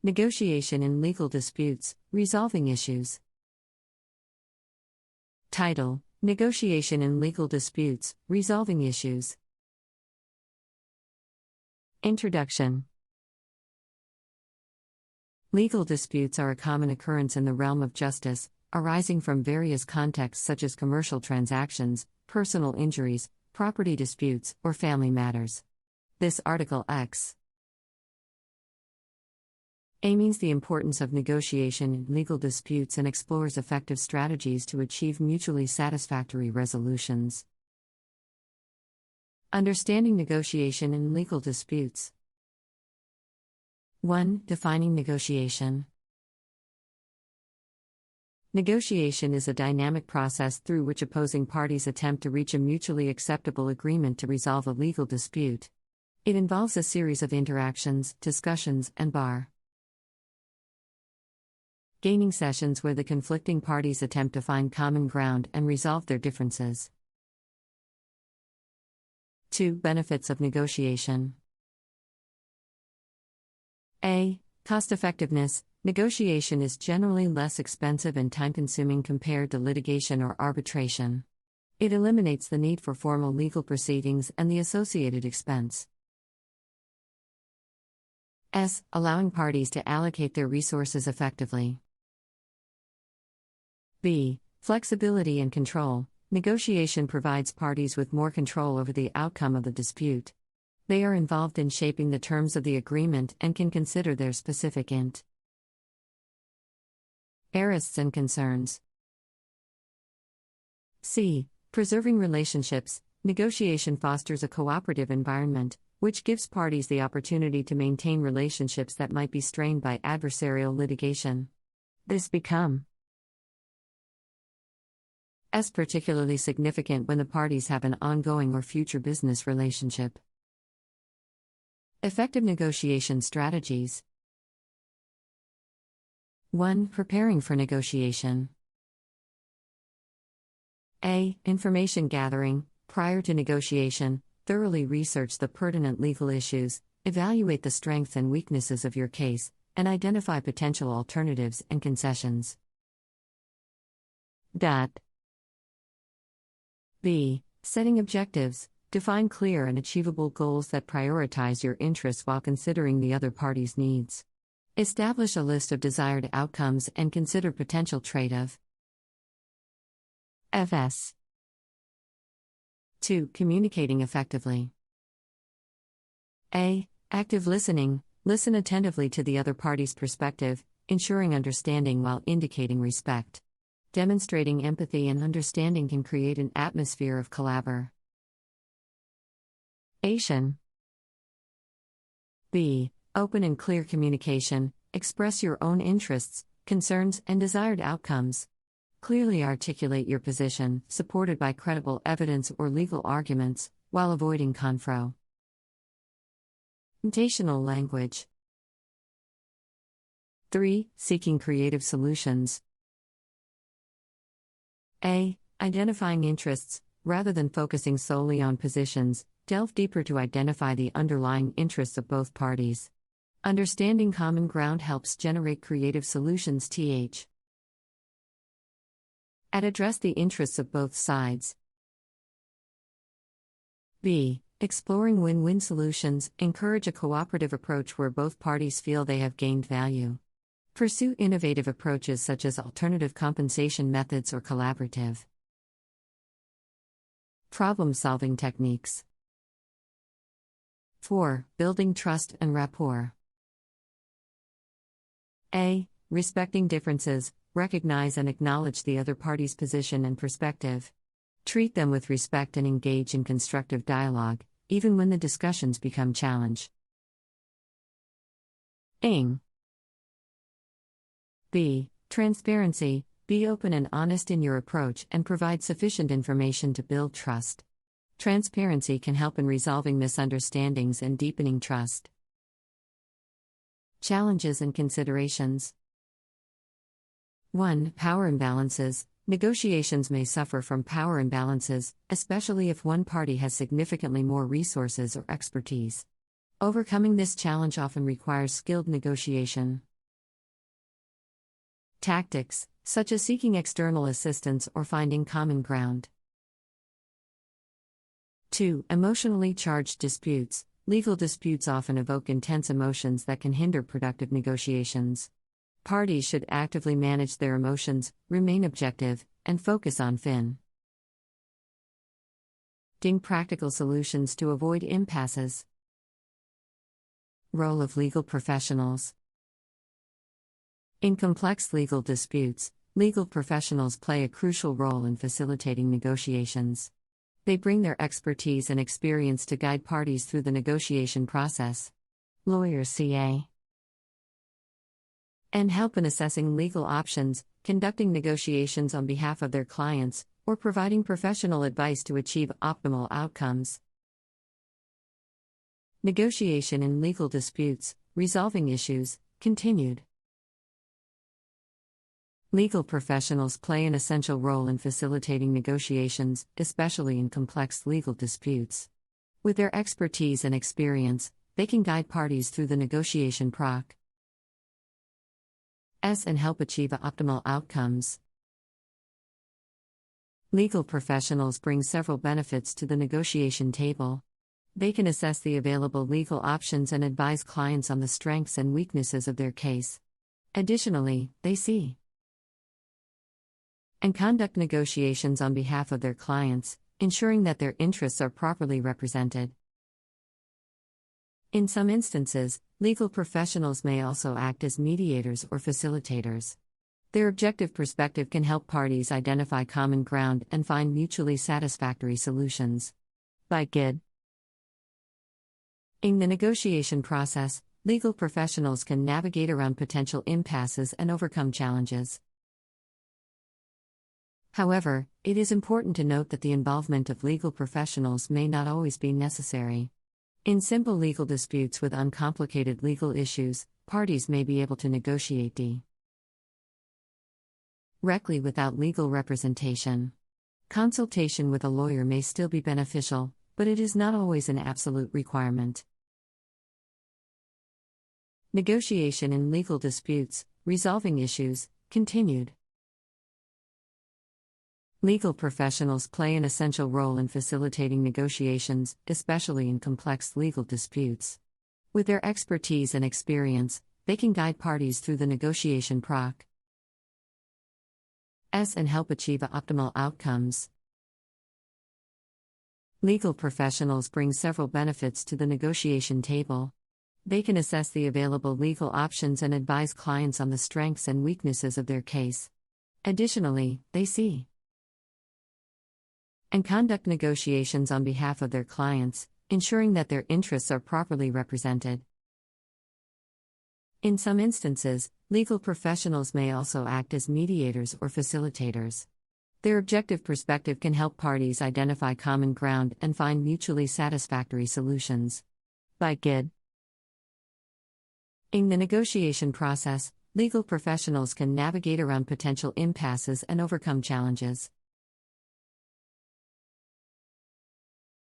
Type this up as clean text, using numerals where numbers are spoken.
Negotiation in legal disputes, resolving issues. Title: Negotiation in legal disputes, resolving issues. Introduction. Legal disputes are a common occurrence in the realm of justice, arising from various contexts such as commercial transactions, personal injuries, property disputes, or family matters. This Article X means the importance of negotiation in legal disputes and explores effective strategies to achieve mutually satisfactory resolutions. Understanding negotiation in legal disputes. 1. Defining negotiation. Negotiation is a dynamic process through which opposing parties attempt to reach a mutually acceptable agreement to resolve a legal dispute. It involves a series of interactions, discussions, and gaining sessions where the conflicting parties attempt to find common ground and resolve their differences. 2. Benefits of negotiation. A. Cost-effectiveness. Negotiation is generally less expensive and time-consuming compared to litigation or arbitration. It eliminates the need for formal legal proceedings and the associated expense. S. Allowing parties to allocate their resources effectively. B. Flexibility and control. Negotiation provides parties with more control over the outcome of the dispute. They are involved in shaping the terms of the agreement and can consider their specific interests and concerns. C. Preserving relationships. Negotiation fosters a cooperative environment, which gives parties the opportunity to maintain relationships that might be strained by adversarial litigation. This becomes particularly significant when the parties have an ongoing or future business relationship. Effective negotiation strategies. 1. Preparing for negotiation. A. Information gathering. Prior to negotiation, thoroughly research the pertinent legal issues, evaluate the strengths and weaknesses of your case, and identify potential alternatives and concessions. B. Setting objectives. Define clear and achievable goals that prioritize your interests while considering the other party's needs. Establish a list of desired outcomes and consider potential trade-offs. 2. Communicating effectively. A. Active listening. Listen attentively to the other party's perspective, ensuring understanding while indicating respect. Demonstrating empathy and understanding can create an atmosphere of collaboration. B. Open and clear communication. Express your own interests, concerns, and desired outcomes. Clearly articulate your position, supported by credible evidence or legal arguments, while avoiding confrontational language. 3. Seeking creative solutions. A. Identifying interests. Rather than focusing solely on positions, delve deeper to identify the underlying interests of both parties. Understanding common ground helps generate creative solutions. Address the interests of both sides. B. Exploring win-win solutions. Encourage a cooperative approach where both parties feel they have gained value. Pursue innovative approaches such as alternative compensation methods or collaborative problem-solving techniques. 4. Building trust and rapport. A. Respecting differences. Recognize and acknowledge the other party's position and perspective. Treat them with respect and engage in constructive dialogue, even when the discussions become challenging. B. Transparency. Be open and honest in your approach and provide sufficient information to build trust. Transparency can help in resolving misunderstandings and deepening trust. Challenges and considerations. 1. Power imbalances. Negotiations may suffer from power imbalances, especially if one party has significantly more resources or expertise. Overcoming this challenge often requires skilled negotiation. Tactics, such as seeking external assistance or finding common ground. 2. Emotionally charged disputes. Legal disputes often evoke intense emotions that can hinder productive negotiations. Parties should actively manage their emotions, remain objective, and focus on fin. Practical solutions to avoid impasses. Role of legal professionals. In complex legal disputes, legal professionals play a crucial role in facilitating negotiations. They bring their expertise and experience to guide parties through the negotiation process. Lawyers CA. And help in assessing legal options, conducting negotiations on behalf of their clients, or providing professional advice to achieve optimal outcomes. Negotiation in legal disputes, resolving issues, continued. Legal professionals play an essential role in facilitating negotiations, especially in complex legal disputes. With their expertise and experience, they can guide parties through the negotiation process and help achieve optimal outcomes. Legal professionals bring several benefits to the negotiation table. They can assess the available legal options and advise clients on the strengths and weaknesses of their case. Additionally, they see and conduct negotiations on behalf of their clients, ensuring that their interests are properly represented. In some instances, legal professionals may also act as mediators or facilitators. Their objective perspective can help parties identify common ground and find mutually satisfactory solutions. By GID. In the negotiation process, legal professionals can navigate around potential impasses and overcome challenges. However, it is important to note that the involvement of legal professionals may not always be necessary. In simple legal disputes with uncomplicated legal issues, parties may be able to negotiate directly without legal representation. Consultation with a lawyer may still be beneficial, but it is not always an absolute requirement. Negotiation in legal disputes, resolving issues, continued. Legal professionals play an essential role in facilitating negotiations, especially in complex legal disputes. With their expertise and experience, they can guide parties through the negotiation process and help achieve optimal outcomes. Legal professionals bring several benefits to the negotiation table. They can assess the available legal options and advise clients on the strengths and weaknesses of their case. Additionally, they see and conduct negotiations on behalf of their clients, ensuring that their interests are properly represented. In some instances, legal professionals may also act as mediators or facilitators. Their objective perspective can help parties identify common ground and find mutually satisfactory solutions. By GID. In the negotiation process, legal professionals can navigate around potential impasses and overcome challenges.